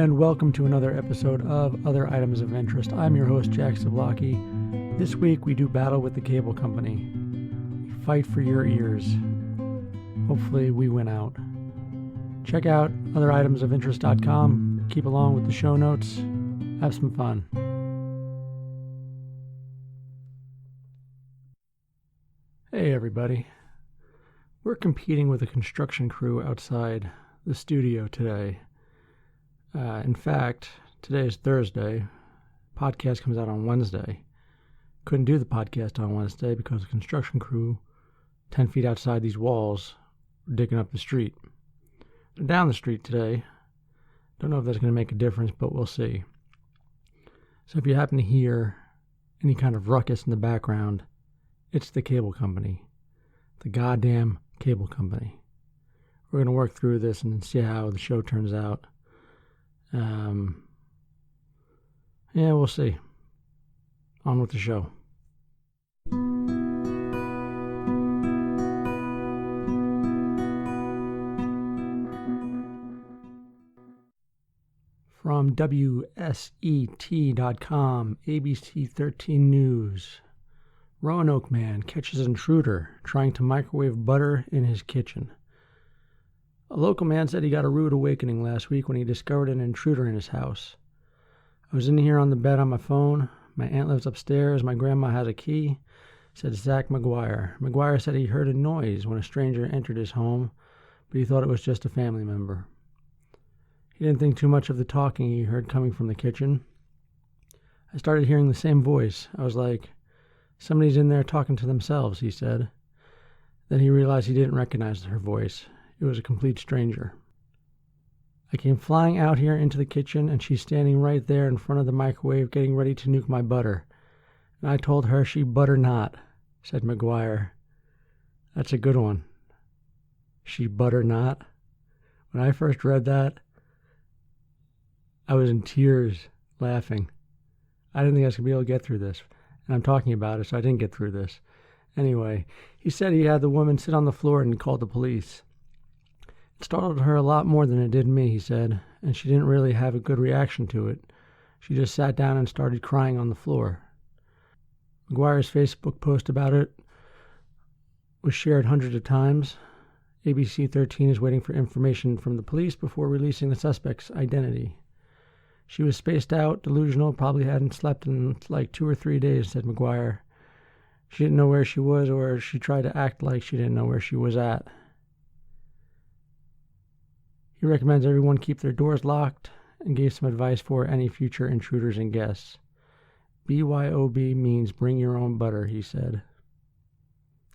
and welcome to another episode of Other Items of Interest. I'm your host, Jack Zablocki. This week we do battle with the cable company. We fight for your ears. Hopefully we win out. Check out otheritemsofinterest.com. Keep along with the show notes. Have some fun. Hey everybody. We're competing with a construction crew outside the studio today. In fact, today is Thursday. Podcast comes out on Wednesday. Couldn't do the podcast on Wednesday because the construction crew, 10 feet outside these walls, were digging up the street. They're down the street today. Don't know if that's going to make a difference, but we'll see. So if you happen to hear any kind of ruckus in the background, it's the cable company. The goddamn cable company. We're going to work through this and see how the show turns out. Yeah, we'll see. On with the show. From WSET.com, ABC 13 News. Roanoke man catches intruder trying to microwave butter in his kitchen. A local man said he got a rude awakening last week when he discovered an intruder in his house. I was in here on the bed on my phone. My aunt lives upstairs. My grandma has a key, said Zach McGuire. McGuire said he heard a noise when a stranger entered his home, but he thought it was just a family member. He didn't think too much of the talking he heard coming from the kitchen. I started hearing the same voice. I was like, somebody's in there talking to themselves, he said. Then he realized he didn't recognize her voice. It was a complete stranger. I came flying out here into the kitchen, and she's standing right there in front of the microwave getting ready to nuke my butter. And I told her she butter not, said McGuire. That's a good one. She butter not. When I first read that, I was in tears, laughing. I didn't think I was going to be able to get through this. And I'm talking about it, so I didn't get through this. Anyway, he said he had the woman sit on the floor and called the police. It startled her a lot more than it did me, he said, and she didn't really have a good reaction to it. She just sat down and started crying on the floor. McGuire's Facebook post about it was shared hundreds of times. ABC 13 is waiting for information from the police before releasing the suspect's identity. She was spaced out, delusional, probably hadn't slept in like 2 or 3 days, said McGuire. She didn't know where she was, or she tried to act like she didn't know where she was at. He recommends everyone keep their doors locked and gave some advice for any future intruders and guests. BYOB means bring your own butter, he said.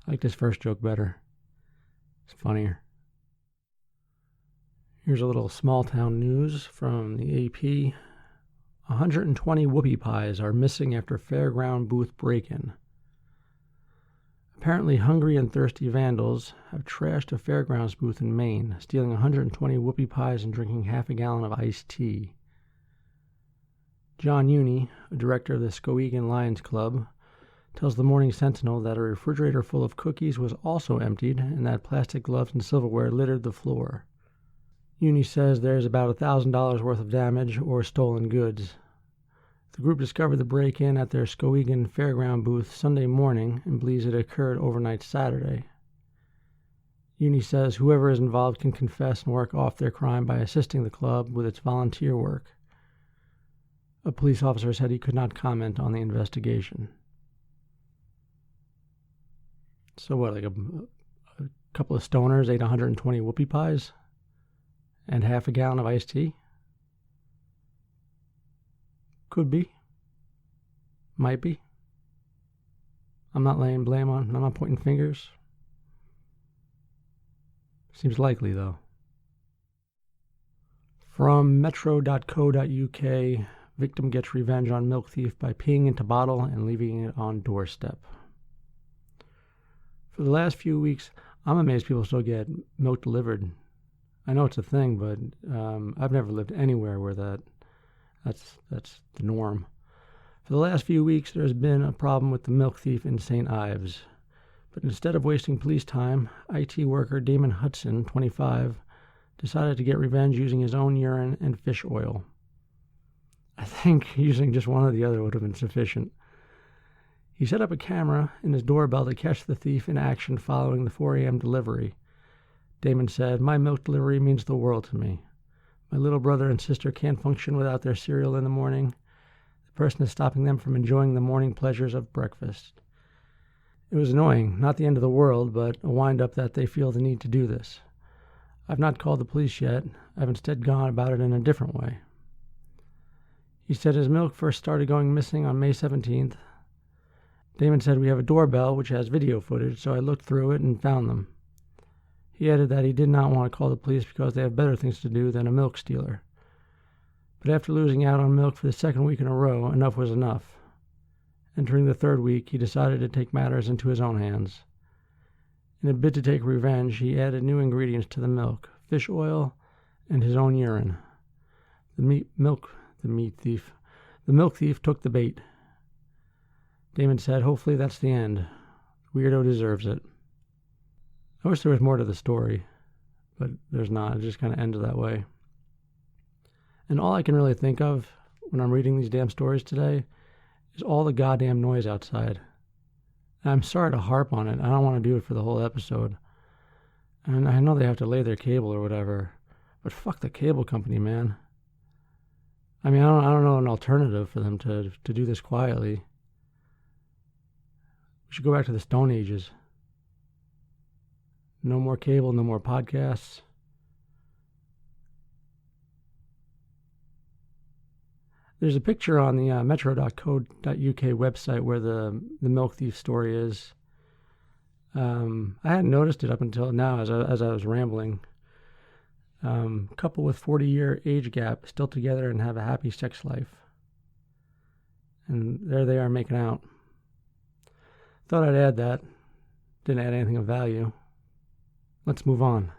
I like this first joke better. It's funnier. Here's a little small-town news from the AP. 120 whoopie pies are missing after fairground booth break-in. Apparently hungry and thirsty vandals have trashed a fairgrounds booth in Maine, stealing 120 whoopie pies and drinking half a gallon of iced tea. John Uni, a director of the Skowhegan Lions Club, tells the Morning Sentinel that a refrigerator full of cookies was also emptied and that plastic gloves and silverware littered the floor. Uni says there's about $1,000 worth of damage or stolen goods. The group discovered the break-in at their Skowhegan Fairground booth Sunday morning and believes it occurred overnight Saturday. Uni says whoever is involved can confess and work off their crime by assisting the club with its volunteer work. A police officer said he could not comment on the investigation. So what, like a couple of stoners ate 120 whoopie pies? And half a gallon of iced tea? Could be. Might be. I'm not laying blame on. I'm not pointing fingers. Seems likely, though. From metro.co.uk, victim gets revenge on milk thief by peeing into bottle and leaving it on doorstep. For the last few weeks, I'm amazed people still get milk delivered. I know it's a thing, but I've never lived anywhere where that's the norm. For the last few weeks, there's been a problem with the milk thief in St. Ives. But instead of wasting police time, IT worker Damon Hudson, 25, decided to get revenge using his own urine and fish oil. think using just one or the other would have been sufficient. He set up a camera in his doorbell to catch the thief in action following the 4 a.m. delivery. Damon said, "My milk delivery means the world to me. My little brother and sister can't function without their cereal in the morning. The person is stopping them from enjoying the morning pleasures of breakfast." It was annoying, not the end of the world, but a wind-up that they feel the need to do this. I've not called the police yet. I've instead gone about it in a different way. He said his milk first started going missing on May 17th. Damon said, "We have a doorbell which has video footage, so I looked through it and found them." He added that he did not want to call the police because they have better things to do than a milk stealer. But after losing out on milk for the second week in a row, enough was enough. Entering the third week, he decided to take matters into his own hands. In a bid to take revenge, he added new ingredients to the milk, fish oil, and his own urine. The milk thief took the bait. Damon said, "Hopefully that's the end. The weirdo deserves it." I wish there was more to the story, but there's not. It just kind of ends that way. And all I can really think of when I'm reading these damn stories today is all the goddamn noise outside. And I'm sorry to harp on it. I don't want to do it for the whole episode. And I know they have to lay their cable or whatever, but fuck the cable company, man. I mean, I don't know an alternative for them to do this quietly. We should go back to the Stone Ages. No more cable, no more podcasts. There's a picture on the metro.co.uk website where the milk thief story is. I hadn't noticed it up until now as I was rambling. Couple with 40-year age gap, still together and have a happy sex life. And there they are making out. Thought I'd add that. Didn't add anything of value. Let's move on.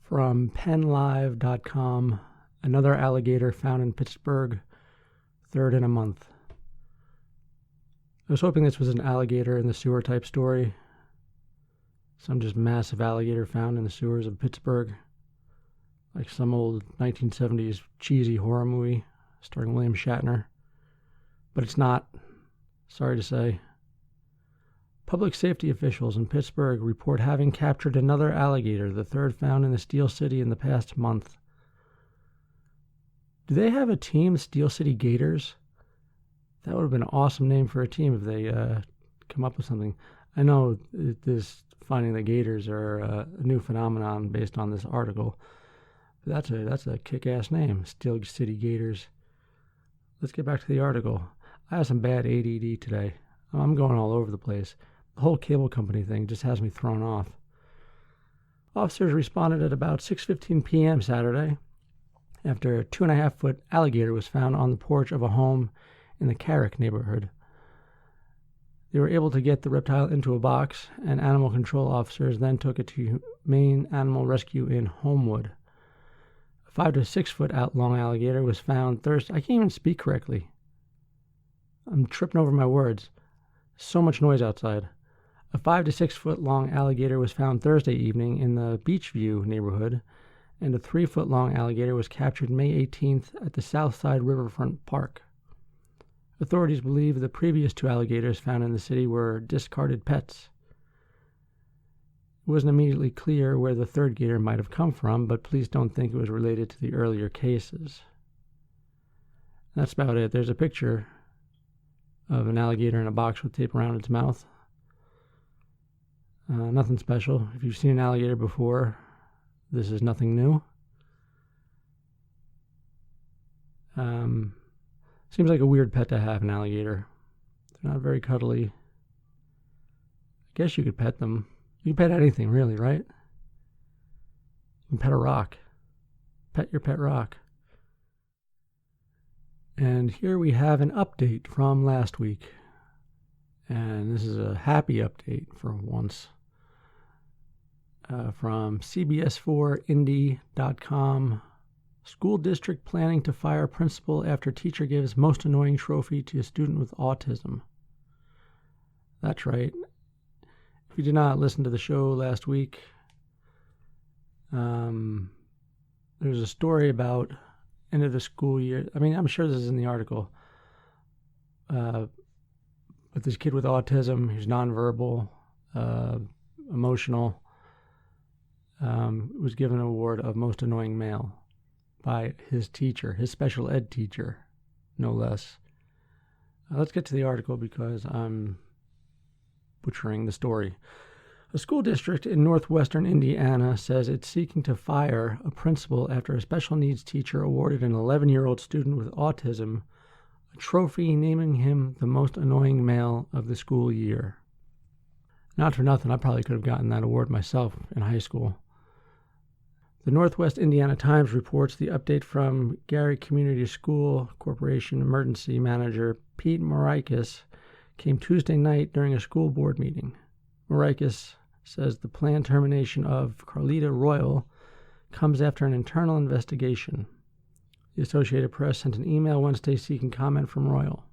From penlive.com, another alligator found in Pittsburgh, third in a month. I was hoping this was an alligator in the sewer type story. Some just massive alligator found in the sewers of Pittsburgh, like some old 1970s cheesy horror movie starring William Shatner. But it's not, sorry to say. Public safety officials in Pittsburgh report having captured another alligator, the third found in the Steel City in the past month. Do they have a team, Steel City Gators? That would have been an awesome name for a team if they come up with something. I know this finding the gators are a new phenomenon based on this article. But that's a kick-ass name, Steel City Gators. Let's get back to the article. I have some bad ADD today. I'm going all over the place. The whole cable company thing just has me thrown off. Officers responded at about 6:15 p.m. Saturday after a 2.5-foot alligator was found on the porch of a home in the Carrick neighborhood. They were able to get the reptile into a box, and animal control officers then took it to Maine Animal Rescue in Homewood. A 5 to 6 foot long alligator was found Thursday. I can't even speak correctly. I'm tripping over my words. So much noise outside. A 5 to 6 foot long alligator was found Thursday evening in the Beachview neighborhood, and a 3 foot long alligator was captured May 18th at the Southside Riverfront Park. Authorities believe the previous 2 alligators found in the city were discarded pets. It wasn't immediately clear where the third gator might have come from, but police don't think it was related to the earlier cases. That's about it. There's a picture of an alligator in a box with tape around its mouth. Nothing special. If you've seen an alligator before, this is nothing new. Seems like a weird pet to have, an alligator. They're not very cuddly. I guess you could pet them. You can pet anything, really, right? You can pet a rock. Pet your pet rock. And here we have an update from last week. And this is a happy update for once. From CBS4Indie.com, School district planning to fire principal after teacher gives most annoying trophy to a student with autism. That's right. If you did not listen to the show last week, there's a story about end of the school year. I mean, I'm sure this is in the article. But this kid with autism, who's nonverbal, emotional, was given an award of most annoying male by his teacher, his special ed teacher, no less. Let's get to the article because I'm butchering the story. A school district in northwestern Indiana says it's seeking to fire a principal after a special needs teacher awarded an 11-year-old student with autism a trophy naming him the most annoying male of the school year. Not for nothing, I probably could have gotten that award myself in high school. The Northwest Indiana Times reports the update from Gary Community School Corporation Emergency Manager Pete Marikis came Tuesday night during a school board meeting. Marikis says the planned termination of Carlita Royal comes after an internal investigation. The Associated Press sent an email Wednesday seeking comment from Royal.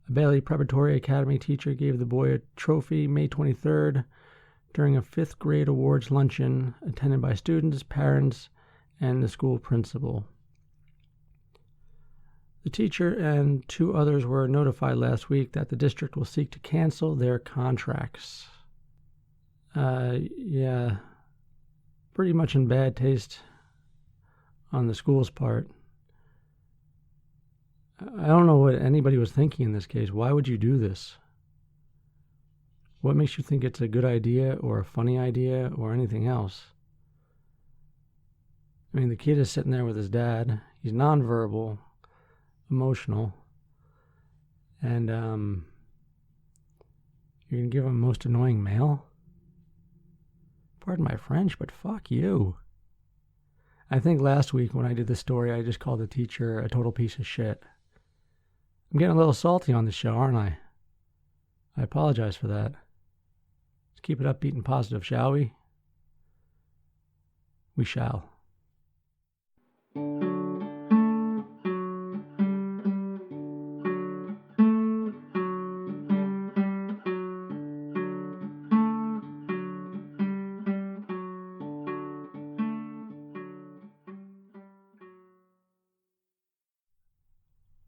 A Bailey Preparatory Academy teacher gave the boy a trophy May 23rd during a 5th grade awards luncheon attended by students, parents, and the school principal. The teacher and 2 others were notified last week that the district will seek to cancel their contracts. Yeah, pretty much in bad taste on the school's part. I don't know what anybody was thinking in this case. Why would you do this? What makes you think it's a good idea or a funny idea or anything else? I mean, the kid is sitting there with his dad. He's nonverbal, emotional, and you're going to give him most annoying male? Pardon my French, but fuck you. I think last week when I did this story, I just called the teacher a total piece of shit. I'm getting a little salty on this show, aren't I? I apologize for that. Let's keep it upbeat and positive, shall we? We shall.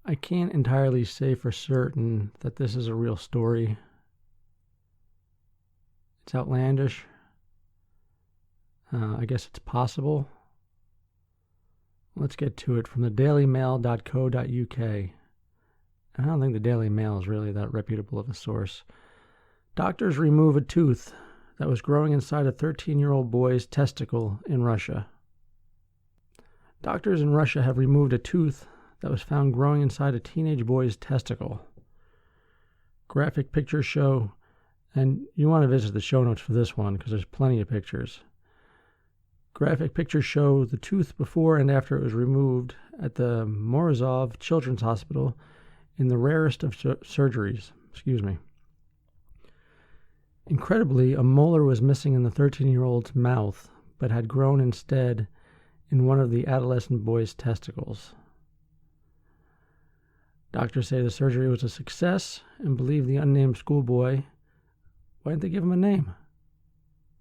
I can't entirely say for certain that this is a real story. It's outlandish. I guess it's possible. Let's get to it from the dailymail.co.uk. I don't think the Daily Mail is really that reputable of a source. Doctors remove a tooth that was growing inside a 13-year-old boy's testicle in Russia. Doctors in Russia have removed a tooth that was found growing inside a teenage boy's testicle. Graphic pictures show, and you want to visit the show notes for this one because there's plenty of pictures. Graphic pictures show the tooth before and after it was removed at the Morozov Children's Hospital in the rarest of surgeries. Incredibly, a molar was missing in the 13-year-old's mouth, but had grown instead in one of the adolescent boy's testicles. Doctors say the surgery was a success and believe the unnamed schoolboy. Why didn't they give him a name?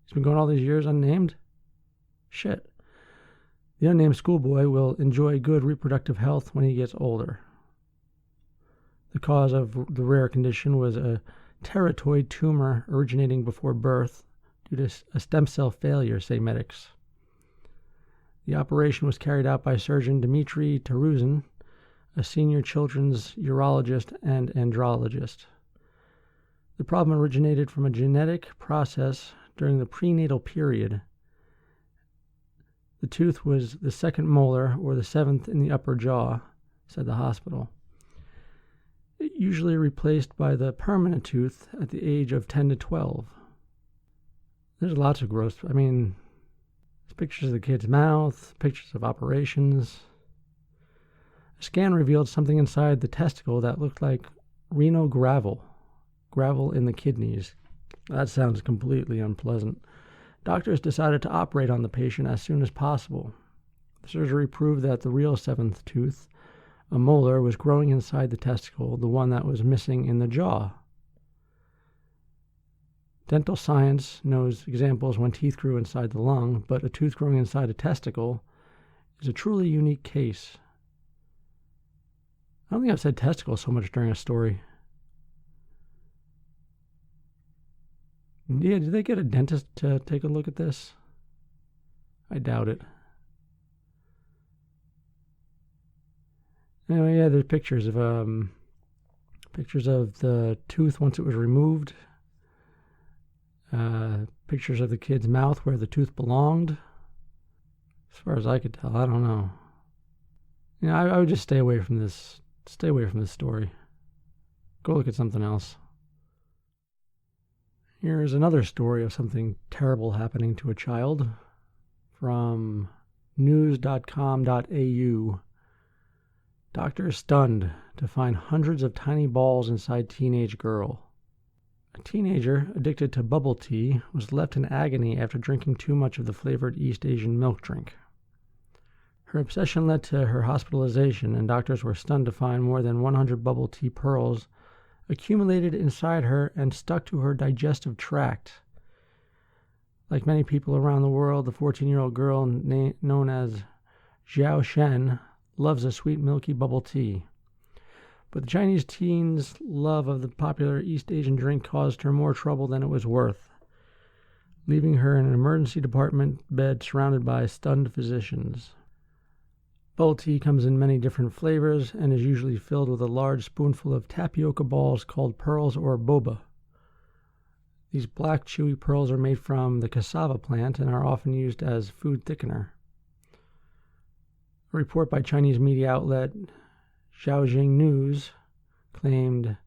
He's been going all these years unnamed? Shit. The unnamed schoolboy will enjoy good reproductive health when he gets older. The cause of the rare condition was a teratoid tumor originating before birth due to a stem cell failure, say medics. The operation was carried out by surgeon Dmitry Taruzin, a senior children's urologist and andrologist. The problem originated from a genetic process during the prenatal period. The tooth was the second molar, or the 7th in the upper jaw, said the hospital. It usually replaced by the permanent tooth at the age of 10 to 12. There's lots of gross, there's pictures of the kid's mouth, pictures of operations. A scan revealed something inside the testicle that looked like renal gravel in the kidneys. That sounds completely unpleasant. Doctors decided to operate on the patient as soon as possible. Surgery proved that the real seventh tooth, a molar, was growing inside the testicle, the one that was missing in the jaw. Dental science knows examples when teeth grew inside the lung, but a tooth growing inside a testicle is a truly unique case. I don't think I've said testicle so much during a story. Yeah, did they get a dentist to take a look at this? I doubt it. Anyway, yeah, there's pictures of the tooth once it was removed. Pictures of the kid's mouth where the tooth belonged. As far as I could tell, I don't know. You know, I would just stay away from this. Stay away from this story. Go look at something else. Here's another story of something terrible happening to a child from news.com.au. Doctor stunned to find hundreds of tiny balls inside teenage girl. A teenager addicted to bubble tea was left in agony after drinking too much of the flavored East Asian milk drink. Her obsession led to her hospitalization, and doctors were stunned to find more than 100 bubble tea pearls accumulated inside her and stuck to her digestive tract. Like many people around the world, the 14-year-old girl known as Xiao Shen loves a sweet milky bubble tea. But the Chinese teen's love of the popular East Asian drink caused her more trouble than it was worth, leaving her in an emergency department bed surrounded by stunned physicians. Bubble tea comes in many different flavors and is usually filled with a large spoonful of tapioca balls called pearls or boba. These black chewy pearls are made from the cassava plant and are often used as food thickener. A report by Chinese media outlet Xiaojing News claimed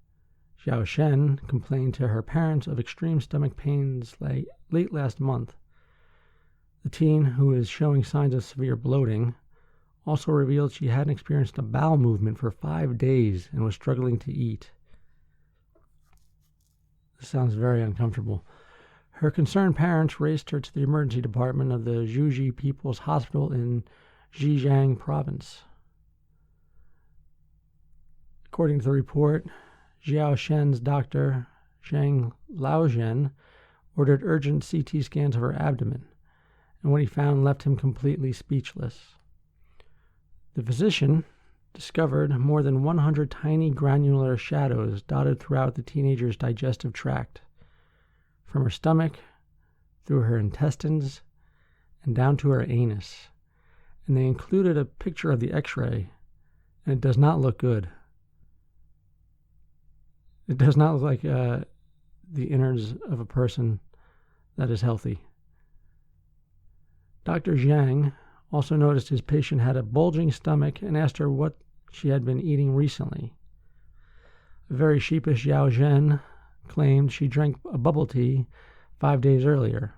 Xiao Shen complained to her parents of extreme stomach pains late last month. The teen, who is showing signs of severe bloating, also revealed she hadn't experienced a bowel movement for 5 days and was struggling to eat. This sounds very uncomfortable. Her concerned parents raced her to the emergency department of the Zhuji People's Hospital in Zhejiang Province. According to the report, Xiao Shen's doctor, Zhang Laozhen, ordered urgent CT scans of her abdomen, and what he found left him completely speechless. The physician discovered more than 100 tiny granular shadows dotted throughout the teenager's digestive tract, from her stomach, through her intestines, and down to her anus. And they included a picture of the x-ray, and it does not look good. It does not look like the innards of a person that is healthy. Dr. Zhang also noticed his patient had a bulging stomach and asked her what she had been eating recently. A very sheepish Yao Zhen claimed she drank a bubble tea 5 days earlier.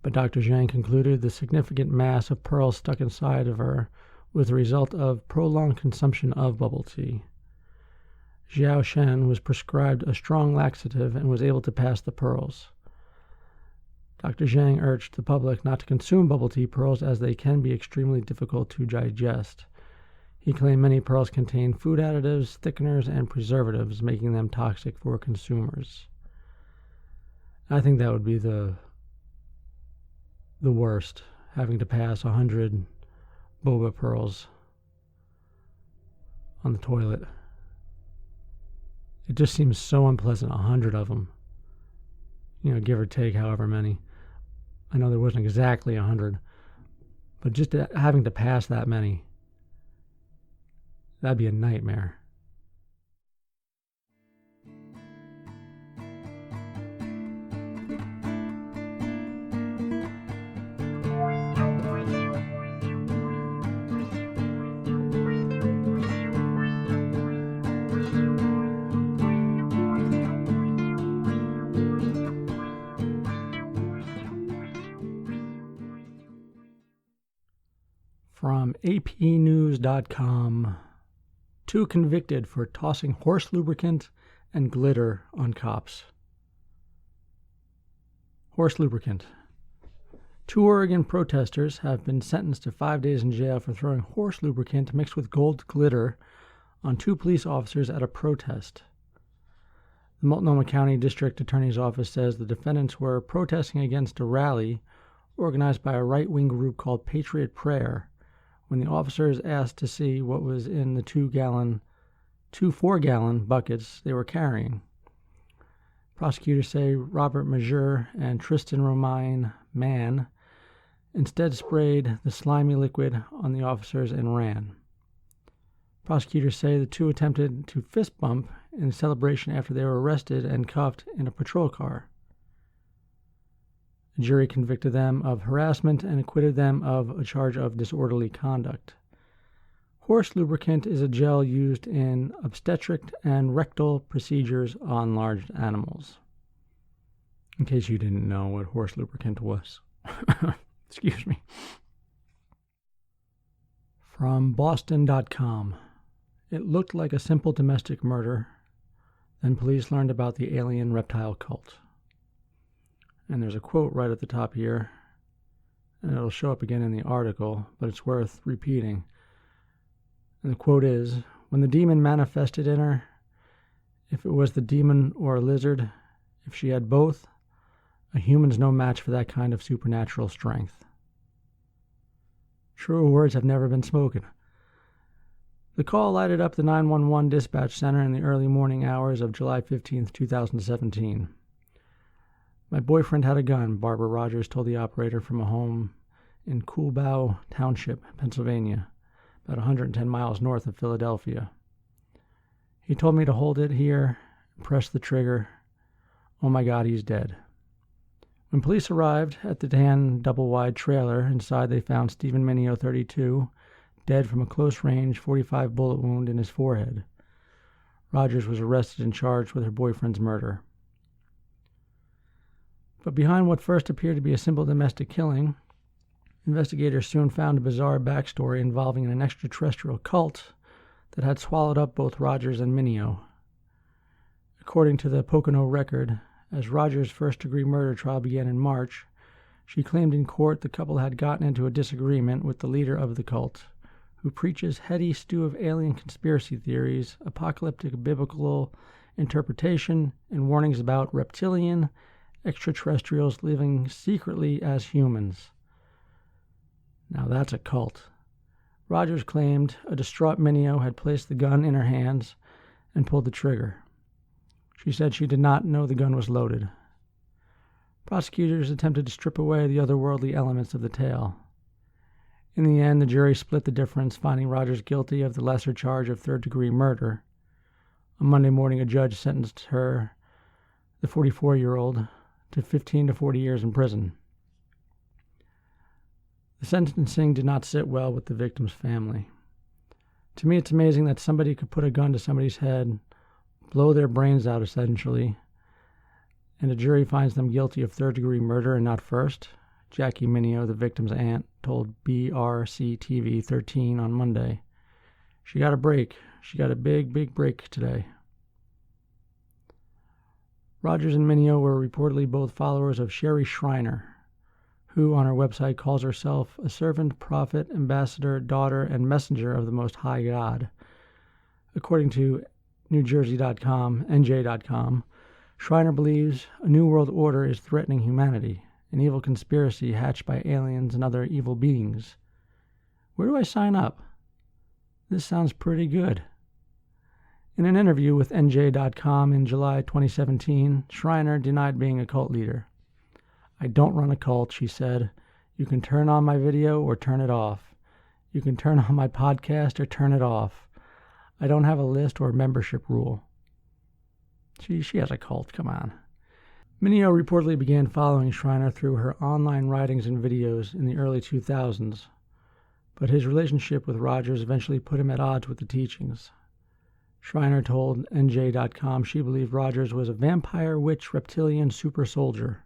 But Dr. Zhang concluded the significant mass of pearls stuck inside of her was the result of prolonged consumption of bubble tea. Xiao Shen was prescribed a strong laxative and was able to pass the pearls. Dr. Zhang urged the public not to consume bubble tea pearls as they can be extremely difficult to digest. He claimed many pearls contain food additives, thickeners, and preservatives, making them toxic for consumers. I think that would be the worst, having to pass 100 boba pearls on the toilet. It just seems so unpleasant, 100 of them. You know, give or take however many. I know there wasn't exactly 100, but just having to pass that many, that'd be a nightmare. From apnews.com, 2 convicted for tossing horse lubricant and glitter on cops. Horse lubricant. 2 Oregon protesters have been sentenced to 5 days in jail for throwing horse lubricant mixed with gold glitter on 2 police officers at a protest. The Multnomah County District Attorney's Office says the defendants were protesting against a rally organized by a right-wing group called Patriot Prayer when the officers asked to see what was in the 2 4-gallon buckets they were carrying. Prosecutors say Robert Majeur and Tristan Romain Mann instead sprayed the slimy liquid on the officers and ran. Prosecutors say the 2 attempted to fist bump in celebration after they were arrested and cuffed in a patrol car. The jury convicted them of harassment and acquitted them of a charge of disorderly conduct. Horse lubricant is a gel used in obstetric and rectal procedures on large animals. In case you didn't know what horse lubricant was. Excuse me. From Boston.com. It looked like a simple domestic murder. Then police learned about the alien reptile cult. And there's a quote right at the top here. And it'll show up again in the article, but it's worth repeating. And the quote is, "When the demon manifested in her, if it was the demon or a lizard, if she had both, a human's no match for that kind of supernatural strength." Truer words have never been spoken. The call lighted up the 911 dispatch center in the early morning hours of July 15, 2017. "My boyfriend had a gun," Barbara Rogers told the operator from a home in Coolbaugh Township, Pennsylvania, about 110 miles north of Philadelphia. "He told me to hold it here, press the trigger. Oh my God, he's dead." When police arrived at the tan double-wide trailer inside, they found Stephen Mineo, 32, dead from a close-range .45 bullet wound in his forehead. Rogers was arrested and charged with her boyfriend's murder. But behind what first appeared to be a simple domestic killing, investigators soon found a bizarre backstory involving an extraterrestrial cult that had swallowed up both Rogers and Mineo. According to the Pocono Record, as Rogers' first-degree murder trial began in March, she claimed in court the couple had gotten into a disagreement with the leader of the cult, who preaches heady stew of alien conspiracy theories, apocalyptic biblical interpretation, and warnings about reptilian extraterrestrials living secretly as humans. Now that's a cult. Rogers claimed a distraught Mineo had placed the gun in her hands and pulled the trigger. She said she did not know the gun was loaded. Prosecutors attempted to strip away the otherworldly elements of the tale. In the end, the jury split the difference, finding Rogers guilty of the lesser charge of third-degree murder. On Monday morning, a judge sentenced her, the 44-year-old, to 15 to 40 years in prison. The sentencing did not sit well with the victim's family. To me, it's amazing that somebody could put a gun to somebody's head, blow their brains out essentially, and a jury finds them guilty of third-degree murder and not first. Jackie Mineo, the victim's aunt, told BRC-TV 13 on Monday. She got a break. She got a big, big break today. Rogers and Mineo were reportedly both followers of Sherry Shriner, who on her website calls herself a servant, prophet, ambassador, daughter, and messenger of the Most High God. According to NewJersey.com, NJ.com, Shriner believes a new world order is threatening humanity, an evil conspiracy hatched by aliens and other evil beings. Where do I sign up? This sounds pretty good. In an interview with NJ.com in July 2017, Shriner denied being a cult leader. "I don't run a cult," she said. "You can turn on my video or turn it off. You can turn on my podcast or turn it off. I don't have a list or membership rule." She has a cult, come on. Mineo reportedly began following Shriner through her online writings and videos in the early 2000s, but his relationship with Rogers eventually put him at odds with the teachings. Shriner told NJ.com she believed Rogers was a vampire, witch, reptilian super soldier.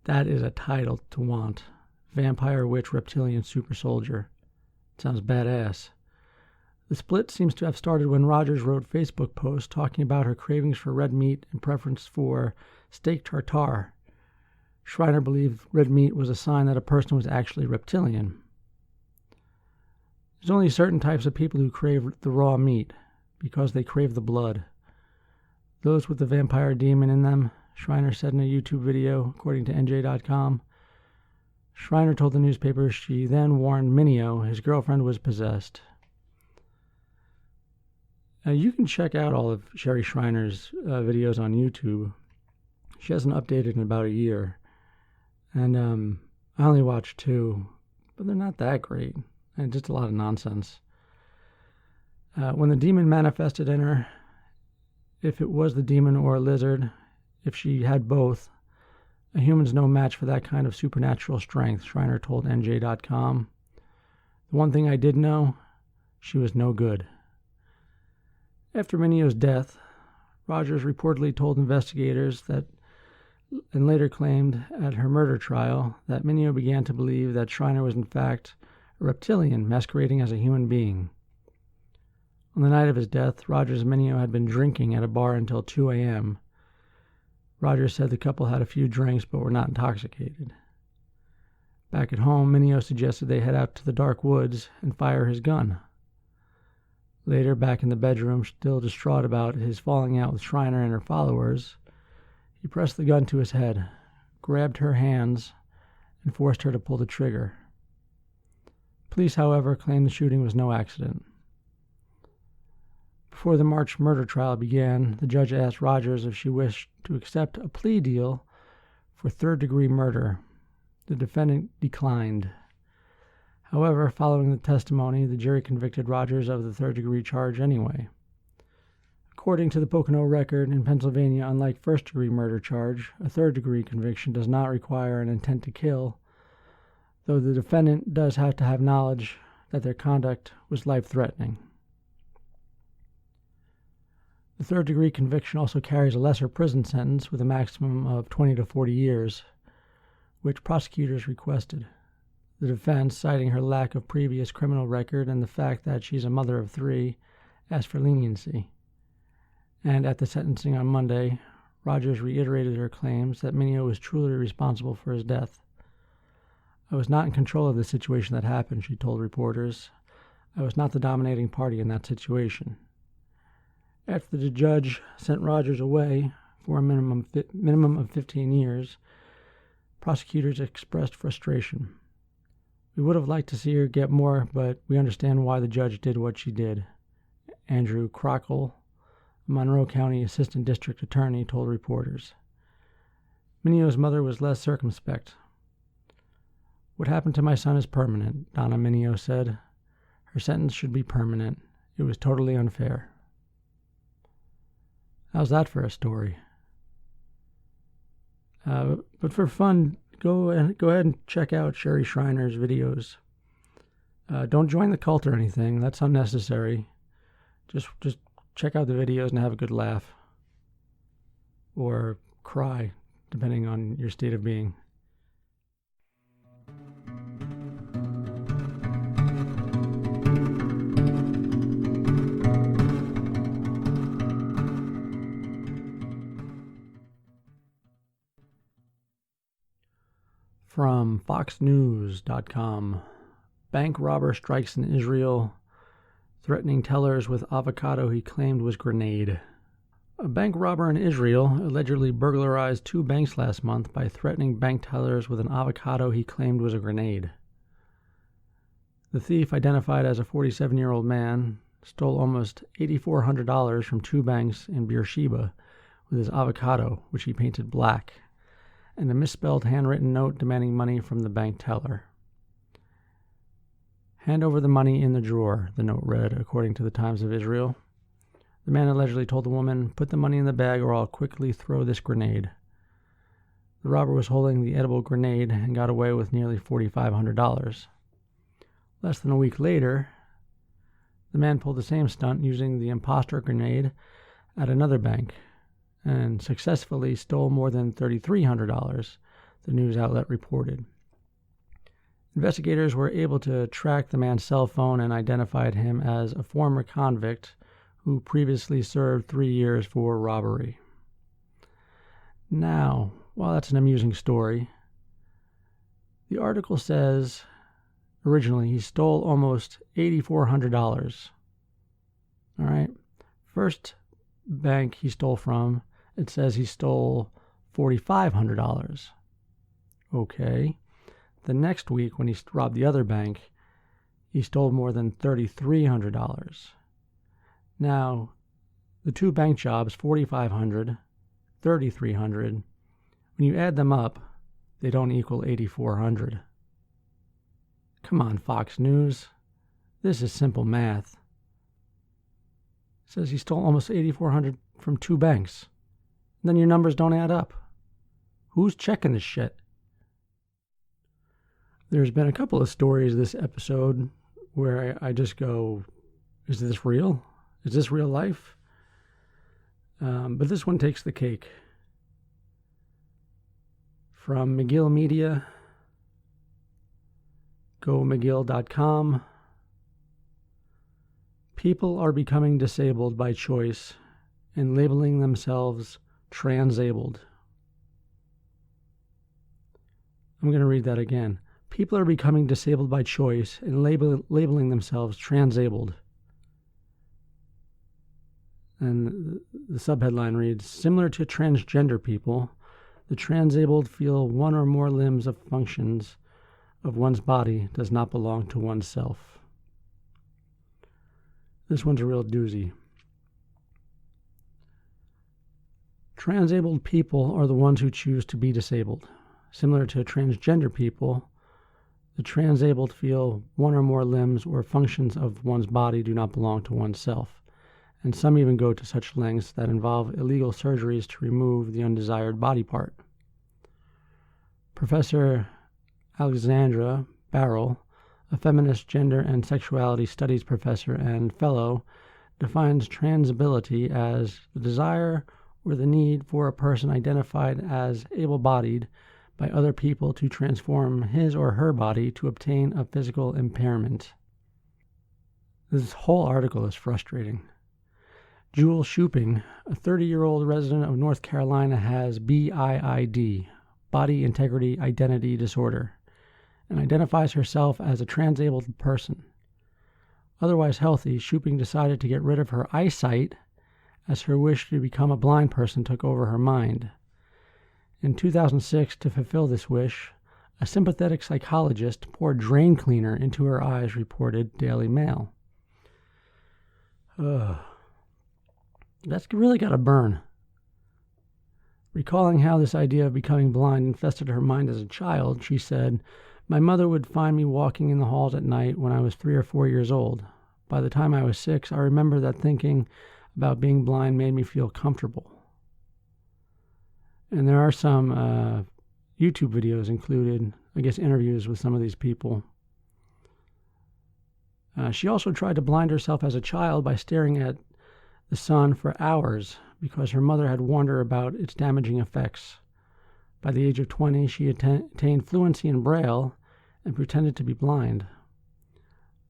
That is a title to want. Vampire, witch, reptilian super soldier. Sounds badass. The split seems to have started when Rogers wrote Facebook posts talking about her cravings for red meat and preference for steak tartare. Schreiner believed red meat was a sign that a person was actually reptilian. There's only certain types of people who crave the raw meat because they crave the blood. Those with the vampire demon in them, Schreiner said in a YouTube video, according to NJ.com. Schreiner told the newspaper she then warned Mineo his girlfriend was possessed. You can check out all of Sherry Schreiner's videos on YouTube. She hasn't updated in about a year. And I only watched 2, but they're not that great. And just a lot of nonsense. When the demon manifested in her, if it was the demon or a lizard, if she had both, a human's no match for that kind of supernatural strength, Schreiner told NJ.com. The one thing I did know, she was no good. After Mineo's death, Rogers reportedly told investigators that, and later claimed at her murder trial, that Mineo began to believe that Schreiner was in fact a reptilian masquerading as a human being. On the night of his death, Rogers and Mineo had been drinking at a bar until 2 a.m. Rogers said the couple had a few drinks but were not intoxicated. Back at home, Mineo suggested they head out to the dark woods and fire his gun. Later, back in the bedroom, still distraught about his falling out with Schreiner and her followers, he pressed the gun to his head, grabbed her hands, and forced her to pull the trigger. Police, however, claimed the shooting was no accident. Before the March murder trial began, the judge asked Rogers if she wished to accept a plea deal for third-degree murder. The defendant declined. However, following the testimony, the jury convicted Rogers of the third-degree charge anyway. According to the Pocono record, in Pennsylvania, unlike first-degree murder charge, a third-degree conviction does not require an intent to kill, though the defendant does have to have knowledge that their conduct was life-threatening. The third-degree conviction also carries a lesser prison sentence with a maximum of 20 to 40 years, which prosecutors requested. The defense, citing her lack of previous criminal record and the fact that she's a mother of 3, asked for leniency. And at the sentencing on Monday, Rogers reiterated her claims that Mineo was truly responsible for his death. I was not in control of the situation that happened, she told reporters. I was not the dominating party in that situation. After the judge sent Rogers away for a minimum of 15 years, prosecutors expressed frustration. We would have liked to see her get more, but we understand why the judge did what she did. Andrew Crockle, Monroe County Assistant District Attorney, told reporters. Mineo's mother was less circumspect. What happened to my son is permanent, Donna Mineo said. Her sentence should be permanent. It was totally unfair. How's that for a story? But for fun, go ahead and check out Sherry Schreiner's videos. Don't join the cult or anything. That's unnecessary. Just check out the videos and have a good laugh. Or cry, depending on your state of being. From foxnews.com. Bank robber strikes in Israel, threatening tellers with avocado he claimed was grenade. A bank robber in Israel allegedly burglarized 2 banks last month by threatening bank tellers with an avocado he claimed was a grenade. The thief, identified as a 47-year-old man, stole almost $8,400 from 2 banks in Beersheba with his avocado, which he painted black, and a misspelled handwritten note demanding money from the bank teller. Hand over the money in the drawer, the note read, according to the Times of Israel. The man allegedly told the woman, put the money in the bag or I'll quickly throw this grenade. The robber was holding the edible grenade and got away with nearly $4,500. Less than a week later, the man pulled the same stunt using the imposter grenade at another bank and successfully stole more than $3,300, the news outlet reported. Investigators were able to track the man's cell phone and identified him as a former convict who previously served 3 years for robbery. Now, while that's an amusing story, the article says originally he stole almost $8,400. All right. First bank he stole from, it says he stole $4,500. Okay. The next week when he robbed the other bank, he stole more than $3,300. Now, the two bank jobs, $4,500, $3,300, when you add them up, they don't equal $8,400. Come on, Fox News. This is simple math. It says he stole almost $8,400 from two banks. Then your numbers don't add up. Who's checking this shit? There's been a couple of stories this episode where I just go, is this real? Is this real life? But this one takes the cake. From McGill Media, gomcgill.com. People are becoming disabled by choice and labeling themselves trans-abled. I'm going to read that again. People are becoming disabled by choice and labeling themselves trans-abled. And the subheadline reads, similar to transgender people, the trans-abled feel one or more limbs of functions of one's body does not belong to oneself. This one's a real doozy. Trans-abled people are the ones who choose to be disabled. Similar to transgender people, the trans-abled feel one or more limbs or functions of one's body do not belong to oneself, and some even go to such lengths that involve illegal surgeries to remove the undesired body part. Professor Alexandra Barrell, a feminist gender and sexuality studies professor and fellow, defines transability as the desire or the need for a person identified as able-bodied by other people to transform his or her body to obtain a physical impairment. This whole article is frustrating. Jewel Shuping, a 30-year-old resident of North Carolina, has BIID, Body Integrity Identity Disorder, and identifies herself as a trans-abled person. Otherwise healthy, Shuping decided to get rid of her eyesight as her wish to become a blind person took over her mind. In 2006, to fulfill this wish, a sympathetic psychologist poured drain cleaner into her eyes, reported Daily Mail. That's really got to burn. Recalling how this idea of becoming blind infested her mind as a child, she said, "My mother would find me walking in the halls at night when I was 3 or 4 years old. By the time I was 6, I remember that thinking about being blind made me feel comfortable." And there are some YouTube videos included, I guess interviews with some of these people. She also tried to blind herself as a child by staring at the sun for hours because her mother had warned her about its damaging effects. By the age of 20, she attained fluency in Braille and pretended to be blind.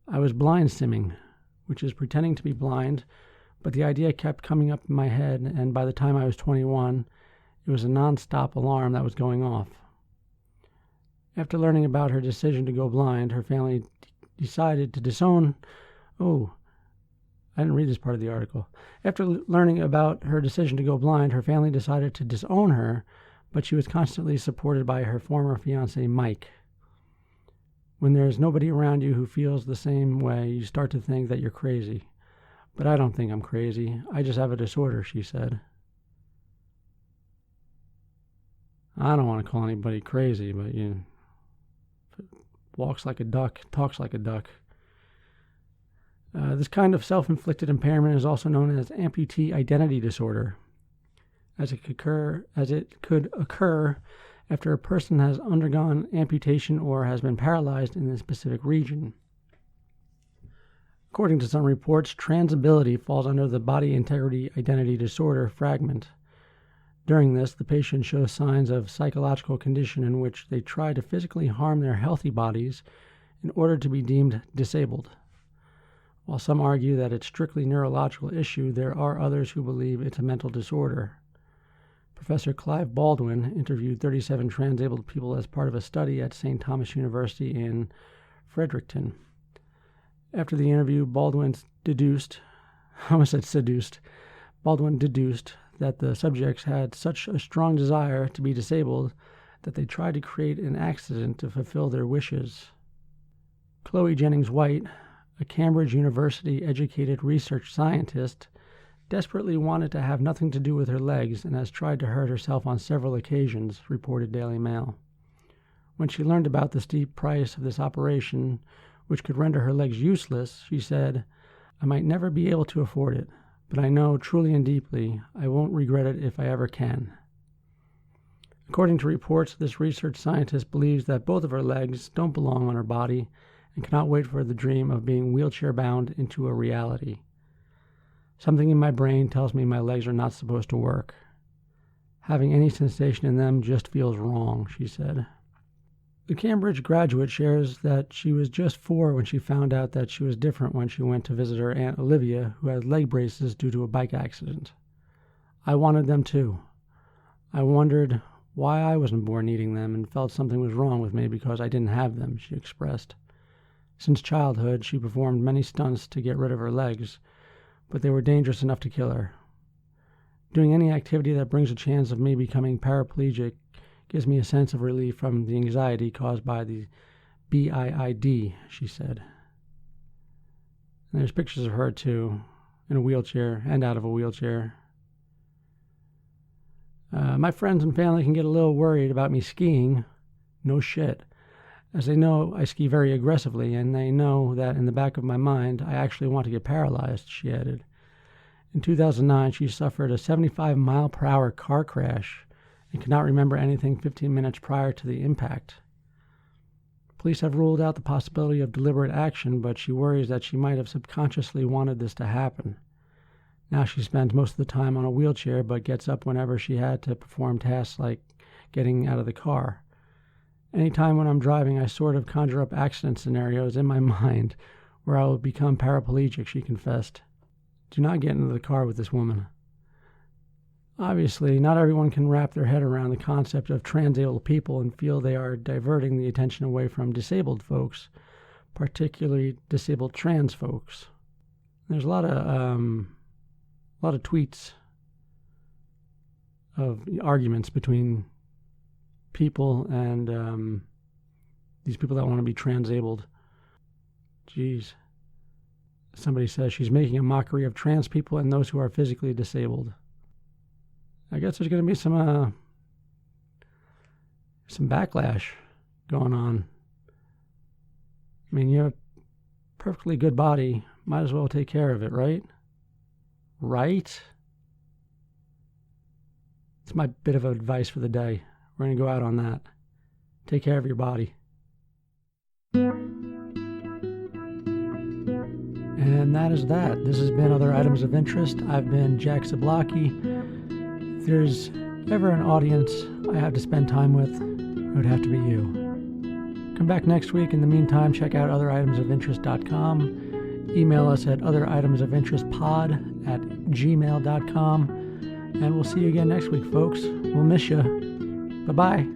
I was blind simming, which is pretending to be blind, but the idea kept coming up in my head, and by the time I was 21, it was a non-stop alarm that was going off. After learning about her decision to go blind, her family decided to disown... I didn't read this part of the article. After learning about her decision to go blind, her family decided to disown her, but she was constantly supported by her former fiancé, Mike. When there's nobody around you who feels the same way, you start to think that you're crazy. But I don't think I'm crazy. I just have a disorder, she said. I don't want to call anybody crazy, but walks like a duck, talks like a duck. This kind of self-inflicted impairment is also known as amputee identity disorder, as it could occur after a person has undergone amputation or has been paralyzed in a specific region. According to some reports, transability falls under the body integrity identity disorder fragment. During this, the patient shows signs of psychological condition in which they try to physically harm their healthy bodies in order to be deemed disabled. While some argue that it's strictly neurological issue, there are others who believe it's a mental disorder. Professor Clive Baldwin interviewed 37 trans-abled people as part of a study at St. Thomas University in Fredericton. After the interview, Baldwin deduced that the subjects had such a strong desire to be disabled that they tried to create an accident to fulfill their wishes. Chloe Jennings White, a Cambridge University-educated research scientist, desperately wanted to have nothing to do with her legs and has tried to hurt herself on several occasions, reported Daily Mail. When she learned about the steep price of this operation, which could render her legs useless, she said, "I might never be able to afford it, but I know truly and deeply I won't regret it if I ever can." According to reports, this research scientist believes that both of her legs don't belong on her body and cannot wait for the dream of being wheelchair-bound into a reality. "Something in my brain tells me my legs are not supposed to work. Having any sensation in them just feels wrong," she said. The Cambridge graduate shares that she was just 4 when she found out that she was different when she went to visit her Aunt Olivia, who had leg braces due to a bike accident. "I wanted them too. I wondered why I wasn't born needing them and felt something was wrong with me because I didn't have them," she expressed. Since childhood, she performed many stunts to get rid of her legs, but they were dangerous enough to kill her. "Doing any activity that brings a chance of me becoming paraplegic gives me a sense of relief from the anxiety caused by the BIID," she said. And there's pictures of her, too, in a wheelchair and out of a wheelchair. My friends and family can get a little worried about me skiing. No shit. As they know, I ski very aggressively, and they know that in the back of my mind, I actually want to get paralyzed," she added. In 2009, she suffered a 75-mile-per-hour car crash and could not remember anything 15 minutes prior to the impact. Police have ruled out the possibility of deliberate action, but she worries that she might have subconsciously wanted this to happen. Now she spends most of the time on a wheelchair, but gets up whenever she had to perform tasks like getting out of the car. "Anytime when I'm driving, I sort of conjure up accident scenarios in my mind where I will become paraplegic," she confessed. Do not get into the car with this woman. Obviously, not everyone can wrap their head around the concept of trans-able people and feel they are diverting the attention away from disabled folks, particularly disabled trans folks. There's a lot of tweets of arguments between people and these people that want to be trans-abled. Jeez. Somebody says she's making a mockery of trans people and those who are physically disabled. I guess there's going to be some backlash going on. I mean, you have a perfectly good body. Might as well take care of it, right? Right? It's my bit of advice for the day. We're going to go out on that. Take care of your body. And that is that. This has been Other Items of Interest. I've been Jack Zablocki. If there's ever an audience I have to spend time with, it would have to be you. Come back next week. In the meantime, check out otheritemsofinterest.com. Email us at otheritemsofinterestpod@gmail.com. And we'll see you again next week, folks. We'll miss you. Bye-bye.